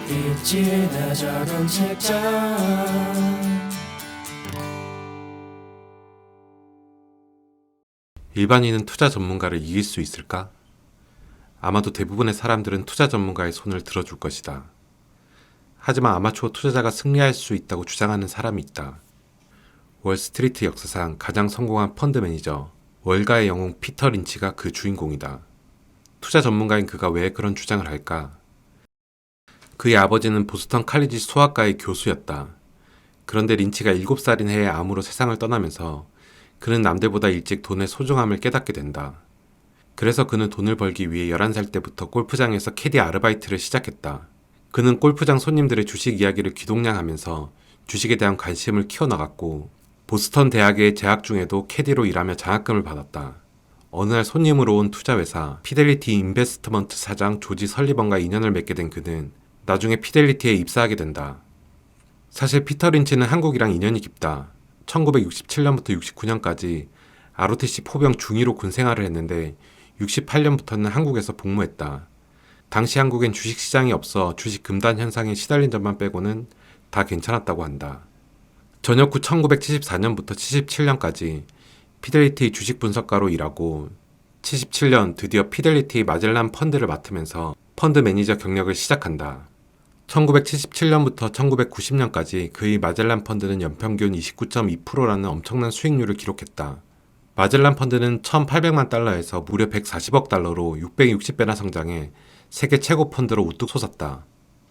빛이 나 적은 책장. 일반인은 투자 전문가를 이길 수 있을까? 아마도 대부분의 사람들은 투자 전문가의 손을 들어줄 것이다. 하지만 아마추어 투자자가 승리할 수 있다고 주장하는 사람이 있다. 월스트리트 역사상 가장 성공한 펀드 매니저, 월가의 영웅 피터 린치가 그 주인공이다. 투자 전문가인 그가 왜 그런 주장을 할까? 그의 아버지는 보스턴 칼리지 수학과의 교수였다. 그런데 린치가 7살인 해에 암으로 세상을 떠나면서 그는 남들보다 일찍 돈의 소중함을 깨닫게 된다. 그래서 그는 돈을 벌기 위해 11살 때부터 골프장에서 캐디 아르바이트를 시작했다. 그는 골프장 손님들의 주식 이야기를 귀동냥하면서 주식에 대한 관심을 키워나갔고 보스턴 대학에 재학 중에도 캐디로 일하며 장학금을 받았다. 어느 날 손님으로 온 투자회사 피델리티 인베스트먼트 사장 조지 설리번과 인연을 맺게 된 그는 나중에 피델리티에 입사하게 된다. 사실 피터 린치는 한국이랑 인연이 깊다. 1967년부터 69년까지 ROTC 포병 중위로 군 생활을 했는데 68년부터는 한국에서 복무했다. 당시 한국엔 주식시장이 없어 주식 금단 현상에 시달린 점만 빼고는 다 괜찮았다고 한다. 전역 후 1974년부터 77년까지 피델리티 주식 분석가로 일하고 77년 드디어 피델리티 마젤란 펀드를 맡으면서 펀드 매니저 경력을 시작한다. 1977년부터 1990년까지 그의 마젤란 펀드는 연평균 29.2%라는 엄청난 수익률을 기록했다. 마젤란 펀드는 1,800만 달러에서 무려 140억 달러로 660배나 성장해 세계 최고 펀드로 우뚝 솟았다.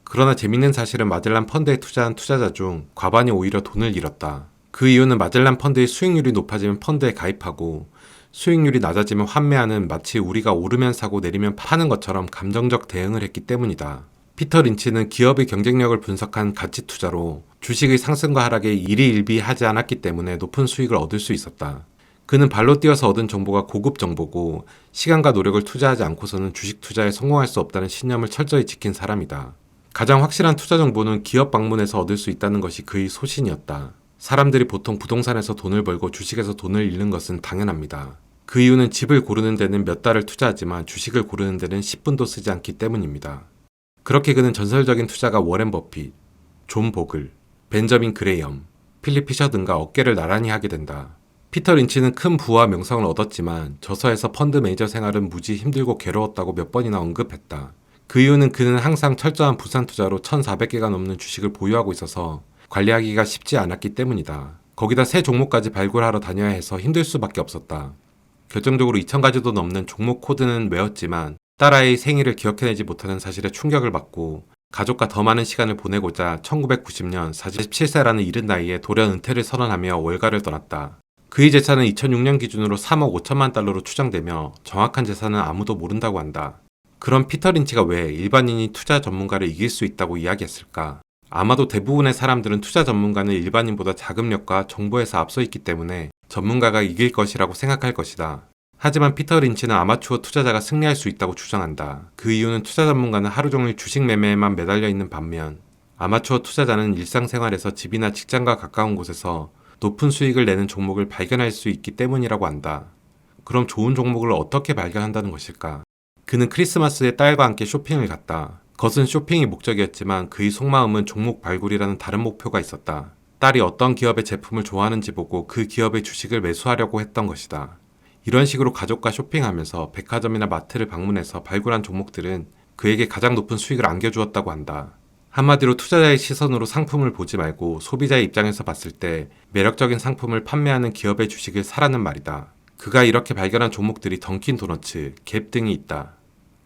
그러나 재밌는 사실은 마젤란 펀드에 투자한 투자자 중 과반이 오히려 돈을 잃었다. 그 이유는 마젤란 펀드의 수익률이 높아지면 펀드에 가입하고 수익률이 낮아지면 환매하는 마치 우리가 오르면 사고 내리면 파는 것처럼 감정적 대응을 했기 때문이다. 피터 린치는 기업의 경쟁력을 분석한 가치 투자로 주식의 상승과 하락에 일희일비하지 않았기 때문에 높은 수익을 얻을 수 있었다. 그는 발로 뛰어서 얻은 정보가 고급 정보고 시간과 노력을 투자하지 않고서는 주식 투자에 성공할 수 없다는 신념을 철저히 지킨 사람이다. 가장 확실한 투자 정보는 기업 방문에서 얻을 수 있다는 것이 그의 소신이었다. 사람들이 보통 부동산에서 돈을 벌고 주식에서 돈을 잃는 것은 당연합니다. 그 이유는 집을 고르는 데는 몇 달을 투자하지만 주식을 고르는 데는 10분도 쓰지 않기 때문입니다. 그렇게 그는 전설적인 투자가 워렌 버핏, 존 보글, 벤저민 그레이엄, 필립 피셔 등과 어깨를 나란히 하게 된다. 피터 린치는 큰 부와 명성을 얻었지만 저서에서 펀드 매니저 생활은 무지 힘들고 괴로웠다고 몇 번이나 언급했다. 그 이유는 그는 항상 철저한 부산 투자로 1,400개가 넘는 주식을 보유하고 있어서 관리하기가 쉽지 않았기 때문이다. 거기다 새 종목까지 발굴하러 다녀야 해서 힘들 수밖에 없었다. 결정적으로 2,000가지도 넘는 종목 코드는 외웠지만 딸아이의 생일을 기억해내지 못하는 사실에 충격을 받고 가족과 더 많은 시간을 보내고자 1990년 47세라는 이른 나이에 돌연 은퇴를 선언하며 월가를 떠났다. 그의 재산은 2006년 기준으로 3억 5천만 달러로 추정되며 정확한 재산은 아무도 모른다고 한다. 그럼 피터 린치가 왜 일반인이 투자 전문가를 이길 수 있다고 이야기했을까? 아마도 대부분의 사람들은 투자 전문가는 일반인보다 자금력과 정보에서 앞서 있기 때문에 전문가가 이길 것이라고 생각할 것이다. 하지만 피터 린치는 아마추어 투자자가 승리할 수 있다고 주장한다. 그 이유는 투자 전문가는 하루 종일 주식 매매에만 매달려 있는 반면 아마추어 투자자는 일상생활에서 집이나 직장과 가까운 곳에서 높은 수익을 내는 종목을 발견할 수 있기 때문이라고 한다. 그럼 좋은 종목을 어떻게 발견한다는 것일까? 그는 크리스마스에 딸과 함께 쇼핑을 갔다. 것은 쇼핑이 목적이었지만 그의 속마음은 종목 발굴이라는 다른 목표가 있었다. 딸이 어떤 기업의 제품을 좋아하는지 보고 그 기업의 주식을 매수하려고 했던 것이다. 이런 식으로 가족과 쇼핑하면서 백화점이나 마트를 방문해서 발굴한 종목들은 그에게 가장 높은 수익을 안겨주었다고 한다. 한마디로 투자자의 시선으로 상품을 보지 말고 소비자의 입장에서 봤을 때 매력적인 상품을 판매하는 기업의 주식을 사라는 말이다. 그가 이렇게 발견한 종목들이 던킨 도너츠, 갭 등이 있다.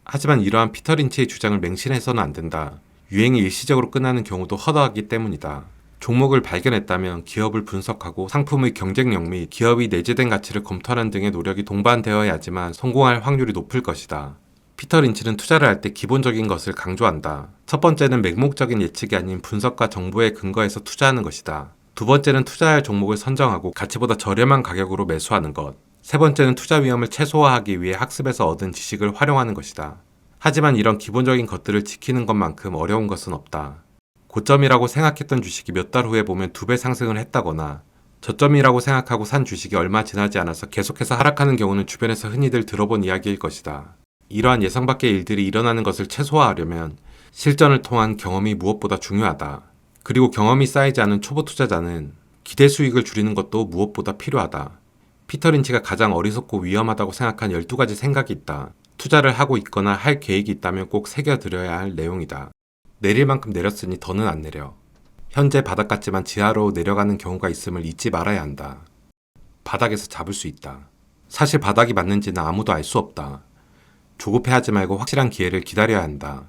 하지만 이러한 피터 린치의 주장을 맹신해서는 안 된다. 유행이 일시적으로 끝나는 경우도 허다하기 때문이다. 종목을 발견했다면 기업을 분석하고 상품의 경쟁력 및 기업이 내재된 가치를 검토하는 등의 노력이 동반되어야 하지만 성공할 확률이 높을 것이다. 피터 린치는 투자를 할 때 기본적인 것을 강조한다. 첫 번째는 맹목적인 예측이 아닌 분석과 정보에 근거해서 투자하는 것이다. 두 번째는 투자할 종목을 선정하고 가치보다 저렴한 가격으로 매수하는 것. 세 번째는 투자 위험을 최소화하기 위해 학습에서 얻은 지식을 활용하는 것이다. 하지만 이런 기본적인 것들을 지키는 것만큼 어려운 것은 없다. 고점이라고 생각했던 주식이 몇 달 후에 보면 2배 상승을 했다거나 저점이라고 생각하고 산 주식이 얼마 지나지 않아서 계속해서 하락하는 경우는 주변에서 흔히들 들어본 이야기일 것이다. 이러한 예상밖의 일들이 일어나는 것을 최소화하려면 실전을 통한 경험이 무엇보다 중요하다. 그리고 경험이 쌓이지 않은 초보 투자자는 기대 수익을 줄이는 것도 무엇보다 필요하다. 피터 린치가 가장 어리석고 위험하다고 생각한 12가지 생각이 있다. 투자를 하고 있거나 할 계획이 있다면 꼭 새겨들어야 할 내용이다. 내릴 만큼 내렸으니 더는 안 내려. 현재 바닥 같지만 지하로 내려가는 경우가 있음을 잊지 말아야 한다. 바닥에서 잡을 수 있다. 사실 바닥이 맞는지는 아무도 알 수 없다. 조급해하지 말고 확실한 기회를 기다려야 한다.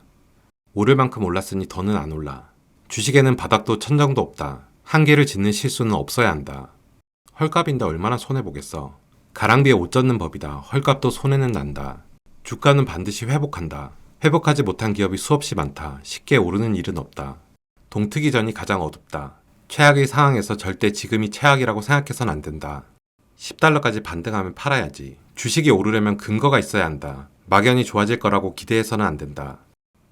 오를 만큼 올랐으니 더는 안 올라. 주식에는 바닥도 천정도 없다. 한계를 짓는 실수는 없어야 한다. 헐값인데 얼마나 손해보겠어. 가랑비에 옷 젖는 법이다. 헐값도 손해는 난다. 주가는 반드시 회복한다. 회복하지 못한 기업이 수없이 많다. 쉽게 오르는 일은 없다. 동트기 전이 가장 어둡다. 최악의 상황에서 절대 지금이 최악이라고 생각해서는 안 된다. 10달러까지 반등하면 팔아야지. 주식이 오르려면 근거가 있어야 한다. 막연히 좋아질 거라고 기대해서는 안 된다.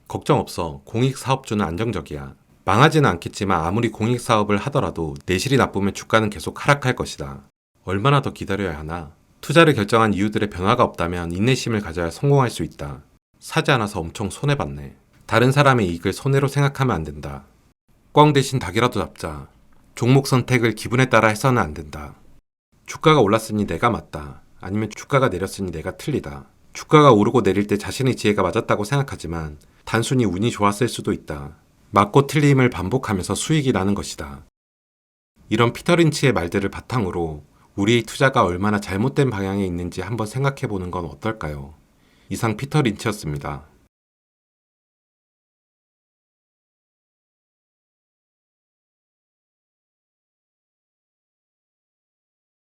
걱정 없어. 공익사업주는 안정적이야. 망하지는 않겠지만 아무리 공익사업을 하더라도 내실이 나쁘면 주가는 계속 하락할 것이다. 얼마나 더 기다려야 하나? 투자를 결정한 이유들의 변화가 없다면 인내심을 가져야 성공할 수 있다. 사지 않아서 엄청 손해봤네. 다른 사람의 이익을 손해로 생각하면 안 된다. 꽝 대신 닭이라도 잡자. 종목 선택을 기분에 따라 해서는 안 된다. 주가가 올랐으니 내가 맞다. 아니면 주가가 내렸으니 내가 틀리다. 주가가 오르고 내릴 때 자신의 지혜가 맞았다고 생각하지만 단순히 운이 좋았을 수도 있다. 맞고 틀림을 반복하면서 수익이 나는 것이다. 이런 피터 린치의 말들을 바탕으로 우리의 투자가 얼마나 잘못된 방향에 있는지 한번 생각해 보는 건 어떨까요? 이상 피터 린치였습니다.